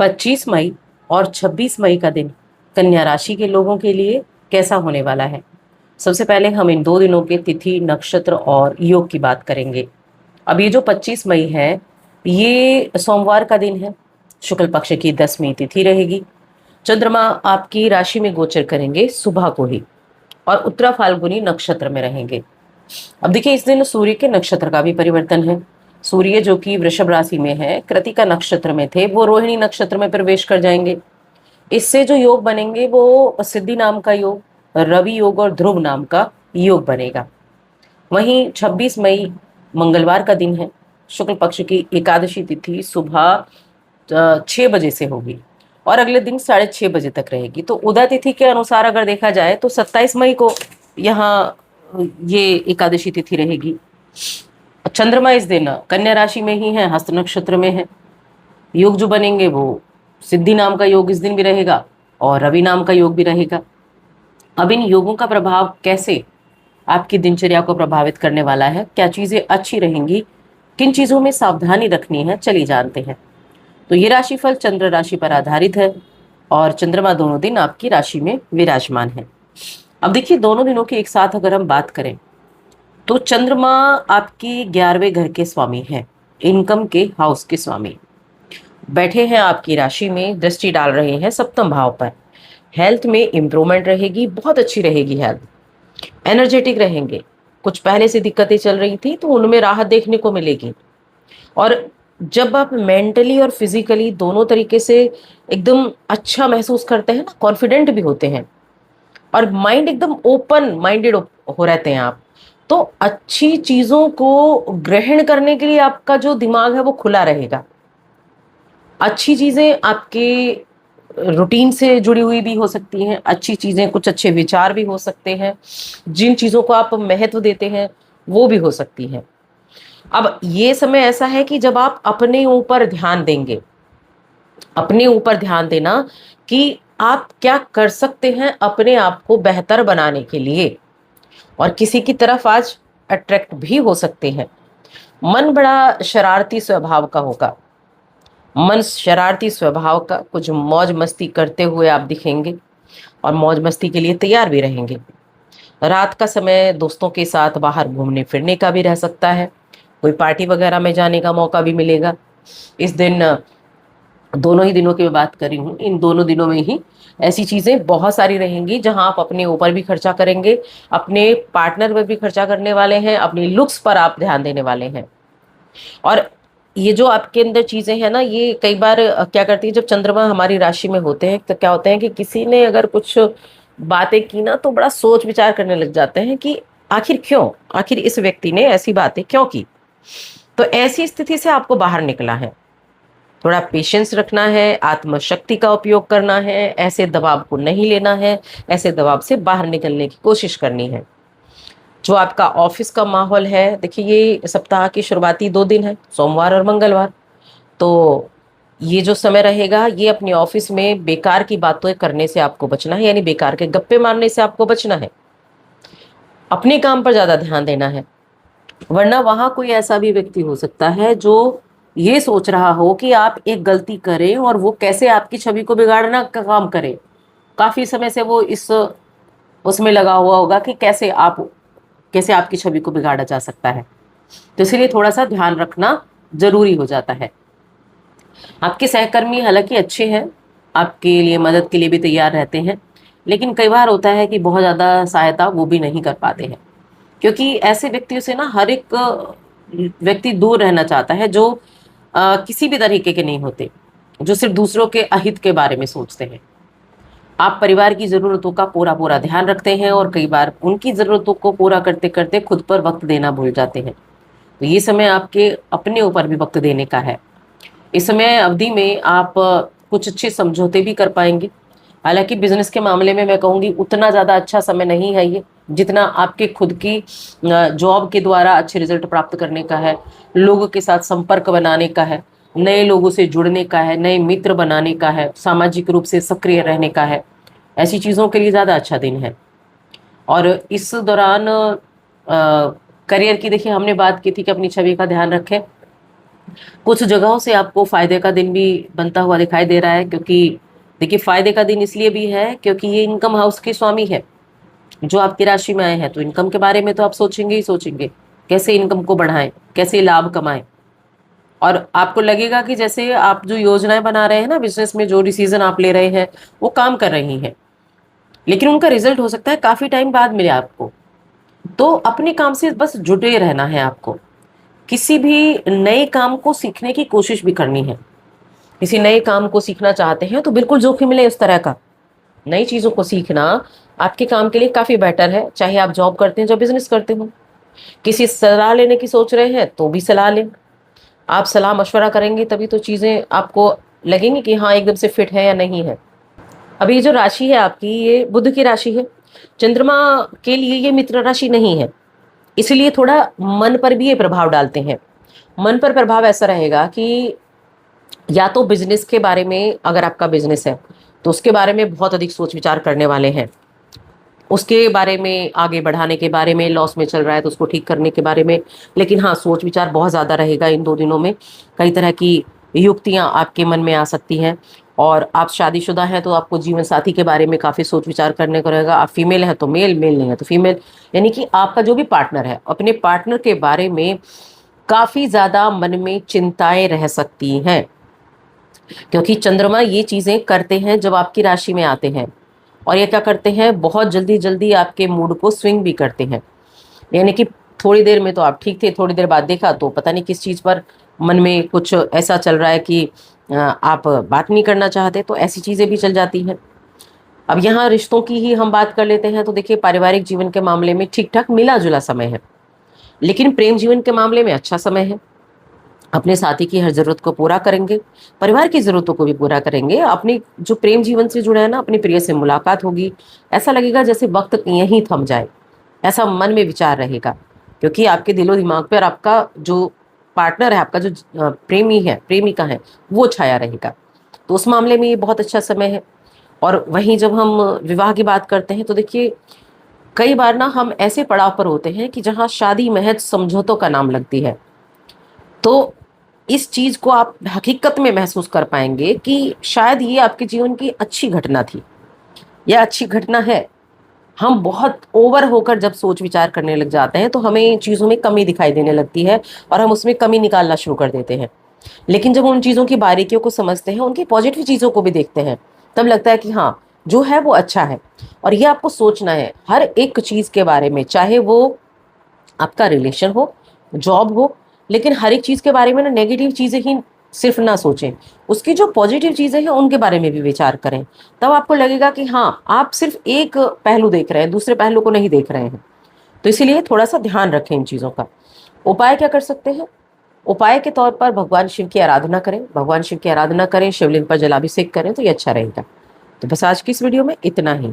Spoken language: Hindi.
25 मई और 26 मई का दिन कन्या राशि के लोगों के लिए कैसा होने वाला है। सबसे पहले हम इन 2 दिनों के तिथि, नक्षत्र और योग की बात करेंगे। अब ये जो 25 मई है, ये सोमवार का दिन है। शुक्ल पक्ष की 10वीं तिथि रहेगी। चंद्रमा आपकी राशि में गोचर करेंगे सुबह को ही और उत्तरा फाल्गुनी नक्षत्र में रहेंगे। अब देखिए, इस दिन सूर्य के नक्षत्र का भी परिवर्तन है। सूर्य जो कि वृषभ राशि में है, कृतिका नक्षत्र में थे, वो रोहिणी नक्षत्र में प्रवेश कर जाएंगे। इससे जो योग बनेंगे वो सिद्धि नाम का योग, रवि योग और ध्रुव नाम का योग बनेगा। वहीं 26 मई मंगलवार का दिन है। शुक्ल पक्ष की एकादशी तिथि सुबह 6 बजे से होगी और अगले दिन 6:30 बजे तक रहेगी। तो उदय तिथि के अनुसार अगर देखा जाए तो 27 मई को यहाँ ये एकादशी तिथि रहेगी। चंद्रमा इस दिन कन्या राशि में ही है, हस्त नक्षत्र में है। योग जो बनेंगे वो सिद्धि नाम का योग इस दिन भी रहेगा और रवि नाम का योग भी रहेगा। अब इन योगों का प्रभाव कैसे आपकी दिनचर्या को प्रभावित करने वाला है, क्या चीजें अच्छी रहेंगी, किन चीजों में सावधानी रखनी है, चलिए जानते हैं। तो ये राशिफल चंद्र राशि पर आधारित है और चंद्रमा दोनों दिन आपकी राशि में विराजमान है। अब देखिए, दोनों दिनों की एक साथ अगर हम बात करें तो चंद्रमा आपकी 11वें घर के स्वामी है, इनकम के हाउस के स्वामी बैठे हैं आपकी राशि में, दृष्टि डाल रहे हैं सप्तम भाव पर। हेल्थ में इंप्रूवमेंट रहेगी, बहुत अच्छी रहेगी हेल्थ। एनर्जेटिक रहेंगे। कुछ पहले से दिक्कतें चल रही थी तो उनमें राहत देखने को मिलेगी। और जब आप मेंटली और फिजिकली दोनों तरीके से एकदम अच्छा महसूस करते हैं ना, कॉन्फिडेंट भी होते हैं और माइंड एकदम ओपन माइंडेड हो रहते हैं आप, तो अच्छी चीजों को ग्रहण करने के लिए आपका जो दिमाग है वो खुला रहेगा। अच्छी चीजें आपके रूटीन से जुड़ी हुई भी हो सकती हैं, अच्छी चीजें, कुछ अच्छे विचार भी हो सकते हैं, जिन चीजों को आप महत्व देते हैं वो भी हो सकती हैं। अब ये समय ऐसा है कि जब आप अपने ऊपर ध्यान देंगे, अपने ऊपर ध्यान देना कि आप क्या कर सकते हैं अपने आप को बेहतर बनाने के लिए, और किसी की तरफ आज अट्रैक्ट भी हो सकते हैं। मन बड़ा शरारती स्वभाव का होगा, मन शरारती स्वभाव का, कुछ मौज मस्ती करते हुए आप दिखेंगे और मौज मस्ती के लिए तैयार भी रहेंगे। रात का समय दोस्तों के साथ बाहर घूमने फिरने का भी रह सकता है, कोई पार्टी वगैरह में जाने का मौका भी मिलेगा इस दिन। दोनों ही दिनों की मैं बात कर रही हूँ, इन दोनों दिनों में ही ऐसी चीजें बहुत सारी रहेंगी जहां आप अपने ऊपर भी खर्चा करेंगे, अपने पार्टनर पर भी खर्चा करने वाले हैं, अपनी लुक्स पर आप ध्यान देने वाले हैं। और ये जो आपके अंदर चीजें हैं ना, ये कई बार क्या करती है, जब चंद्रमा हमारी राशि में होते हैं तो क्या होता है कि किसी ने अगर कुछ बातें की ना तो बड़ा सोच विचार करने लग जाते हैं कि आखिर क्यों, आखिर इस व्यक्ति ने ऐसी बातें क्यों की। तो ऐसी स्थिति से आपको बाहर निकला है, थोड़ा पेशेंस रखना है, आत्मशक्ति का उपयोग करना है, ऐसे दबाव को नहीं लेना है, ऐसे दबाव से बाहर निकलने की कोशिश करनी है। जो आपका ऑफिस का माहौल है, देखिए ये सप्ताह की शुरुआती 2 दिन है, सोमवार और मंगलवार। तो ये जो समय रहेगा, ये अपने ऑफिस में बेकार की बातें करने से आपको बचना है, यानी बेकार के गप्पे मारने से आपको बचना है। अपने काम पर ज्यादा ध्यान देना है, वरना वहां कोई ऐसा भी व्यक्ति हो सकता है जो ये सोच रहा हो कि आप एक गलती करें और वो कैसे आपकी छवि को बिगाड़ना का काम करे। काफी समय से वो इस उसमें लगा हुआ होगा कि कैसे आपकी छवि को बिगाड़ा जा सकता है। तो इसलिए थोड़ा सा ध्यान रखना जरूरी हो जाता है। आपके सहकर्मी हालांकि अच्छे हैं, आपके लिए मदद के लिए भी तैयार रहते हैं, लेकिन कई बार होता है कि बहुत ज़्यादा सहायता वो भी नहीं कर पाते हैं, क्योंकि ऐसे व्यक्तियों से ना हर एक व्यक्ति दूर रहना चाहता है जो किसी भी तरीके के नहीं होते, जो सिर्फ दूसरों के अहित के बारे में सोचते हैं। आप परिवार की ज़रूरतों का पूरा पूरा ध्यान रखते हैं और कई बार उनकी ज़रूरतों को पूरा करते करते खुद पर वक्त देना भूल जाते हैं। तो ये समय आपके अपने ऊपर भी वक्त देने का है। इस समय अवधि में आप कुछ अच्छे समझौते भी कर पाएंगे। हालांकि बिजनेस के मामले में मैं कहूँगी उतना ज़्यादा अच्छा समय नहीं है ये, जितना आपके खुद की जॉब के द्वारा अच्छे रिजल्ट प्राप्त करने का है, लोगों के साथ संपर्क बनाने का है, नए लोगों से जुड़ने का है, नए मित्र बनाने का है, सामाजिक रूप से सक्रिय रहने का है। ऐसी चीज़ों के लिए ज़्यादा अच्छा दिन है। और इस दौरान करियर की, देखिए हमने बात की थी कि अपनी छवि का ध्यान रखें, कुछ जगहों से आपको फायदे का दिन भी बनता हुआ दिखाई दे रहा है, क्योंकि देखिए फायदे का दिन इसलिए भी है क्योंकि ये इनकम हाउस के स्वामी है जो आपकी राशि में आए हैं। तो इनकम के बारे में तो आप सोचेंगे ही सोचेंगे, कैसे इनकम को बढ़ाएं, कैसे लाभ कमाएं। और आपको लगेगा कि जैसे आप जो योजनाएं बना रहे हैं ना बिजनेस में, जो डिसीजन आप ले रहे हैं वो काम कर रही हैं, लेकिन उनका रिजल्ट हो सकता है काफी टाइम बाद मिले आपको। तो अपने काम से बस जुड़े रहना है आपको। किसी भी नए काम को सीखने की कोशिश भी करनी है। किसी नए काम को सीखना चाहते हैं तो बिल्कुल जोखिम ले उस तरह का। नई चीजों को सीखना आपके काम के लिए काफी बेटर है, चाहे आप जॉब करते हैं, जो बिजनेस करते हो। किसी सलाह लेने की सोच रहे हैं तो भी सलाह लें। आप सलाह मशवरा करेंगे तभी तो चीजें आपको लगेंगी कि हाँ एकदम से फिट है या नहीं है। अभी ये जो राशि है आपकी, ये बुध की राशि है। चंद्रमा के लिए ये मित्र राशि नहीं है, इसलिए थोड़ा मन पर भी ये प्रभाव डालते हैं। मन पर प्रभाव ऐसा रहेगा कि या तो बिजनेस के बारे में, अगर आपका बिजनेस है तो उसके बारे में बहुत अधिक सोच विचार करने वाले हैं। उसके बारे में, आगे बढ़ाने के बारे में, लॉस में चल रहा है तो उसको ठीक करने के बारे में। लेकिन हाँ, सोच विचार बहुत ज़्यादा रहेगा इन 2 दिनों में। कई तरह की युक्तियाँ आपके मन में आ सकती हैं। और आप शादीशुदा हैं तो आपको जीवन साथी के बारे में काफ़ी सोच विचार करने को रहेगा। आप फीमेल हैं तो मेल, मेल नहीं है तो फीमेल, यानी कि आपका जो भी पार्टनर है, अपने पार्टनर के बारे में काफ़ी ज़्यादा मन में चिंताएं रह सकती हैं। क्योंकि चंद्रमा ये चीजें करते हैं जब आपकी राशि में आते हैं। और ये क्या करते हैं, बहुत जल्दी जल्दी आपके मूड को स्विंग भी करते हैं। यानी कि थोड़ी देर में तो आप ठीक थे, थोड़ी देर बाद देखा तो पता नहीं किस चीज पर मन में कुछ ऐसा चल रहा है कि आप बात नहीं करना चाहते, तो ऐसी चीजें भी चल जाती हैं। अब यहाँ रिश्तों की ही हम बात कर लेते हैं तो देखिए पारिवारिक जीवन के मामले में ठीक ठाक मिला जुला समय है, लेकिन प्रेम जीवन के मामले में अच्छा समय है। अपने साथी की हर जरूरत को पूरा करेंगे, परिवार की जरूरतों को भी पूरा करेंगे। अपनी जो प्रेम जीवन से जुड़ा है ना, अपने प्रिय से मुलाकात होगी। ऐसा लगेगा जैसे वक्त यहीं थम जाए, ऐसा मन में विचार रहेगा। क्योंकि आपके दिलो दिमाग पे और आपका जो पार्टनर है, आपका जो प्रेमी है, प्रेमिका है, वो छाया रहेगा। तो उस मामले में ये बहुत अच्छा समय है। और वहीं जब हम विवाह की बात करते हैं तो देखिए कई बार ना हम ऐसे पड़ाव पर होते हैं कि जहाँ शादी महज समझौतों का नाम लगती है। तो इस चीज को आप हकीकत में महसूस कर पाएंगे कि शायद ये आपके जीवन की अच्छी घटना थी या अच्छी घटना है। हम बहुत ओवर होकर जब सोच विचार करने लग जाते हैं तो हमें चीजों में कमी दिखाई देने लगती है और हम उसमें कमी निकालना शुरू कर देते हैं। लेकिन जब उन चीजों की बारीकियों को समझते हैं, उनकी पॉजिटिव चीजों को भी देखते हैं, तब लगता है कि हाँ जो है वो अच्छा है। और ये आपको सोचना है हर एक चीज के बारे में, चाहे वो आपका रिलेशन हो, जॉब हो। लेकिन हर एक चीज के बारे में ना नेगेटिव चीजें ही सिर्फ ना सोचें, उसकी जो पॉजिटिव चीजें हैं उनके बारे में भी विचार करें। तब आपको लगेगा कि हाँ आप सिर्फ एक पहलू देख रहे हैं, दूसरे पहलू को नहीं देख रहे हैं। तो इसीलिए थोड़ा सा ध्यान रखें इन चीजों का। उपाय क्या कर सकते हैं? उपाय के तौर पर भगवान शिव की आराधना करें, भगवान शिव की आराधना करें, शिवलिंग पर जलाभिषेक करें तो ये अच्छा रहेगा। तो बस आज की इस वीडियो में इतना ही।